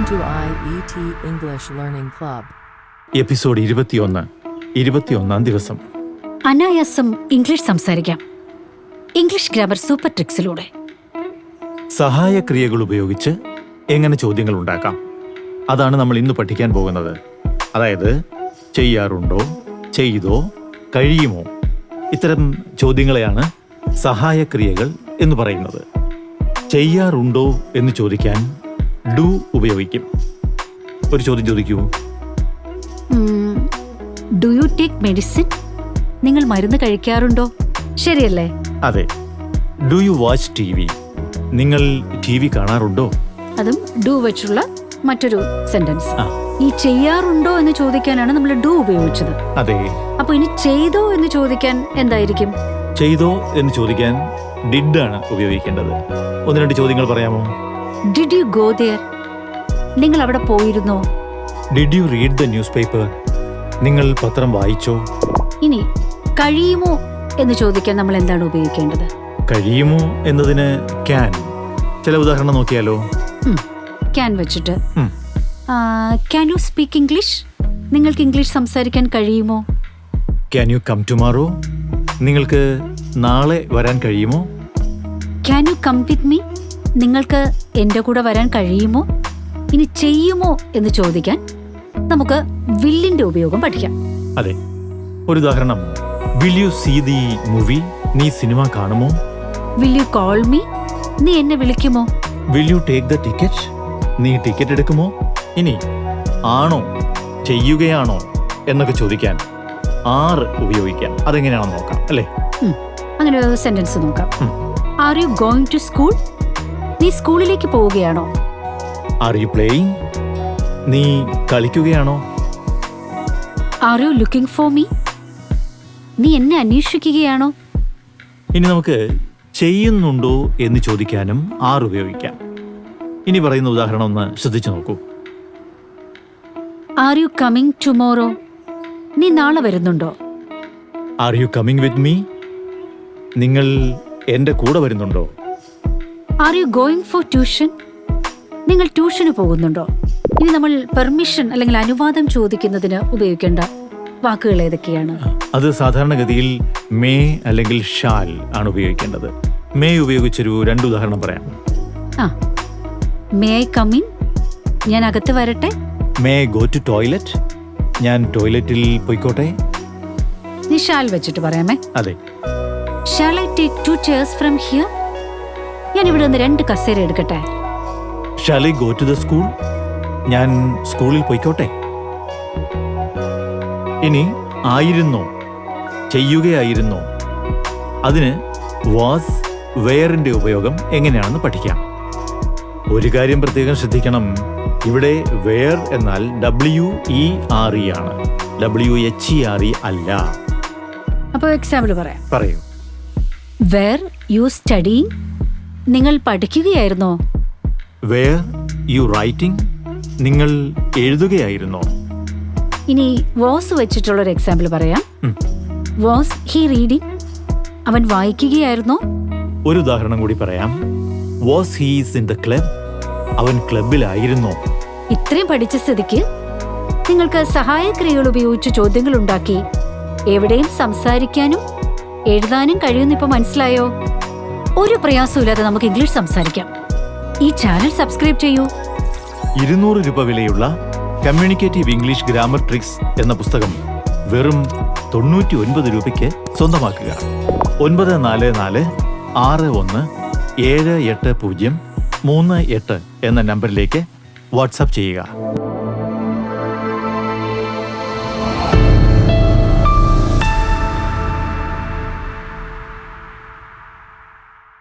to IET English Learning Club. Episode 21 ദിവസം. അനായാസം English സംസാരിക്കാം. ഇംഗ്ലീഷ് ഗ്രാമർ സൂപ്പർ ട്രിക്സിലൂടെ. സഹായക്രിയകൾ ഉപയോഗിച്ച് എങ്ങനെ ചോദ്യങ്ങൾ ഉണ്ടാക്കാം, അതാണ് നമ്മൾ ഇന്ന് പഠിക്കാൻ പോകുന്നത്. അതായത് ചെയ്യാറുണ്ടോ, ചെയ്തോ, കഴിയുമോ, ഇത്തരം ചോദ്യങ്ങളെയാണ് സഹായക്രിയകൾ എന്ന് പറയുന്നത്. ചെയ്യാറുണ്ടോ എന്ന് ചോദിക്കാൻ ഡു ഉപയോഗിക്കും. ഒരു ചോദ്യം ചോദിക്കൂ. Do you take medicine? നിങ്ങൾ മരുന്ന് കഴിക്കാറുണ്ടോ? ശരിയല്ലേ? അതെ. Do you watch T V? നിങ്ങൾ ടി വി കാണാറുണ്ടോ? അതും ഡു വെച്ചുള്ള മറ്റൊരു സെന്റൻസ്. ഈ ചെയ്യാറുണ്ടോ എന്ന് ചോദിക്കാനാണ് നമ്മൾ ഡു ഉപയോഗിച്ചത്. അതെ. അപ്പൊ ഇനി ചെയ്തോ എന്ന് ചോദിക്കാൻ എന്തായിരിക്കും? ചെയ്തോ എന്ന് ചോദിക്കാൻ ഡിഡ് ആണ് ഉപയോഗിക്കേണ്ടത്. ഒന്ന് രണ്ട് ചോദ്യങ്ങൾ പറയാമോ? Did you go there? നിങ്ങൾ അവിടെ പോയിരുന്നോ? Did you read the news paper? നിങ്ങൾ പത്രം വായിച്ചോ? ഇനി കഴിയുമോ എന്ന് ചോദിക്കാൻ നമ്മൾ എന്താണ് ഉപയോഗിക്കേണ്ടത്? കഴിയുമോ എന്നതിന് ക്യാൻ. ചില ഉദാഹരണം നോക്കിയാലോ? ക്യാൻ വെച്ചിട്ട് ക്യാൻ യു സ്പീക്ക് ഇംഗ്ലീഷ്? നിങ്ങൾക്ക് ഇംഗ്ലീഷ് സംസാരിക്കാൻ കഴിയുമോ? Can you come tomorrow? നിങ്ങൾക്ക് നാളെ വരാൻ കഴിയുമോ? Can you come with me? നിങ്ങൾക്ക് എൻ്റെ കൂടെ വരാൻ കഴിയുമോ? ഇനി ചെയ്യുമോ എന്ന് ചോദിക്കാൻ നമുക്ക് വില്ലിന്റെ ഉപയോഗം പഠിക്കാം. അതെ. ഒരു ഉദാഹരണം, will you see the movie? നീ സിനിമ കാണുമോ? Will you call me? നീ എന്നെ വിളിക്കുമോ? Will you take the ticket? നീ ടിക്കറ്റ് എടുക്കുമോ? ഇനി ആണോ, ചെയ്യുകയാണോ എന്നൊക്കെ ചോദിക്കാൻ ആർ ഉപയോഗിക്കാം. അതെങ്ങനെയാണെന്ന് നോക്കാം, അല്ലേ? അങ്ങനെ ഒരു സെന്റൻസ് നോക്കാം. Are you going to school? നീ സ്കൂളിലേക്ക് പോവുകയാണോ? Are you playing? നീ കളിക്കുകയാണോ? Are you looking for me? നീ എന്നെ അന്വേഷിക്കുകയാണോ? ഇനി നമുക്ക് ചെയ്യുന്നുണ്ടോ എന്ന് ചോദിക്കാനും ആർ ഉപയോഗിക്കാം. ഇനി പറയുന്ന ഉദാഹരണം ഒന്ന് ശ്രദ്ധിച്ചു നോക്കൂ. Are you coming tomorrow? നീ നാളെ വരുന്നുണ്ടോ? Are you coming with me? നിങ്ങൾ എൻ്റെ കൂടെ വരുന്നുണ്ടോ? R you going for tuition? നിങ്ങൾ ട്യൂഷന് പോകുന്നുണ്ടോ? ഇനി നമ്മൾ പെർമിഷൻ അല്ലെങ്കിൽ അനുവാദം ചോദിക്കുന്നതിന് ഉപയോഗിക്കേണ്ട വാക്കുകൾ ഏതൊക്കെയാണ്? അത് സാധാരണഗതിയിൽ മേ അല്ലെങ്കിൽ ഷാൽ ആണ് ഉപയോഗിക്കേണ്ടത്. മേ ഉപയോഗിച്ചൊരു രണ്ട് ഉദാഹരണം പറയാം. May I come in? ഞാൻ അകത്ത് വരട്ടെ? May I go to toilet? ഞാൻ ടോയ്ലറ്റിൽ പോയിക്കോട്ടെ? നീ ഷാൽ വെച്ചിട്ട് പറയാമേ. അതെ. Shall I take 2 chairs from here? ഞാൻ ഇവിടെ നിന്ന് 2 കസേര എടുക്കട്ടെ? Shall I go to the school? ഞാൻ സ്കൂളിൽ പോയിക്കോട്ടെ? ഇനി ആയിരുന്നോ, ചെയ്യുകയായിരുന്നോ, അതിന് വാസ്, വെയറിന്റെ ഉപയോഗം എങ്ങനെയാണെന്ന് പഠിക്കാം. ഒരു കാര്യം പ്രത്യേകം ശ്രദ്ധിക്കണം. ഇവിടെ വെയർ എന്നാൽ WERE ആണ്, WHERE അല്ല. അപ്പോൾ എക്സാമ്പിൾ പറയാം. പറയൂ. Were you studying? നിങ്ങൾ പഠിക്കുകയായിരുന്നോ? Were you writing? നിങ്ങൾ എഴുതുകയായിരുന്നോ? ഇനി വാസ് വെച്ചിട്ടുള്ളൊരു എക്സാമ്പിൾ പറയാം. Was he reading? അവൻ വായിക്കുകയായിരുന്നോ? ഒരു ഉദാഹരണം കൂടി പറയാം. Was he's in the club? അവൻ ക്ലബിലായിരുന്നോ? ഇത്രയും പഠിച്ച സ്ഥിതിക്ക് നിങ്ങൾക്ക് സഹായക്രിയകൾ ഉപയോഗിച്ച് ചോദ്യങ്ങൾ ഉണ്ടാക്കി എവിടെയും സംസാരിക്കാനും എഴുതാനും കഴിയുമെന്ന് ഇപ്പൊ മനസ്സിലായോ? ഒരു പ്രയാസമില്ലാതെ നമുക്ക് ഇംഗ്ലീഷ് സംസാരിക്കാം. ഈ ചാനൽ സബ്സ്ക്രൈബ് ചെയ്യൂ. 200 രൂപ വിലയുള്ള കമ്മ്യൂണിക്കേറ്റീവ് ഇംഗ്ലീഷ് ഗ്രാമർ ട്രിക്സ് എന്ന പുസ്തകം വെറും 99 രൂപയ്ക്ക് സ്വന്തമാക്കുക. 9446178038 എന്ന നമ്പറിലേക്ക് വാട്സാപ്പ് ചെയ്യുക.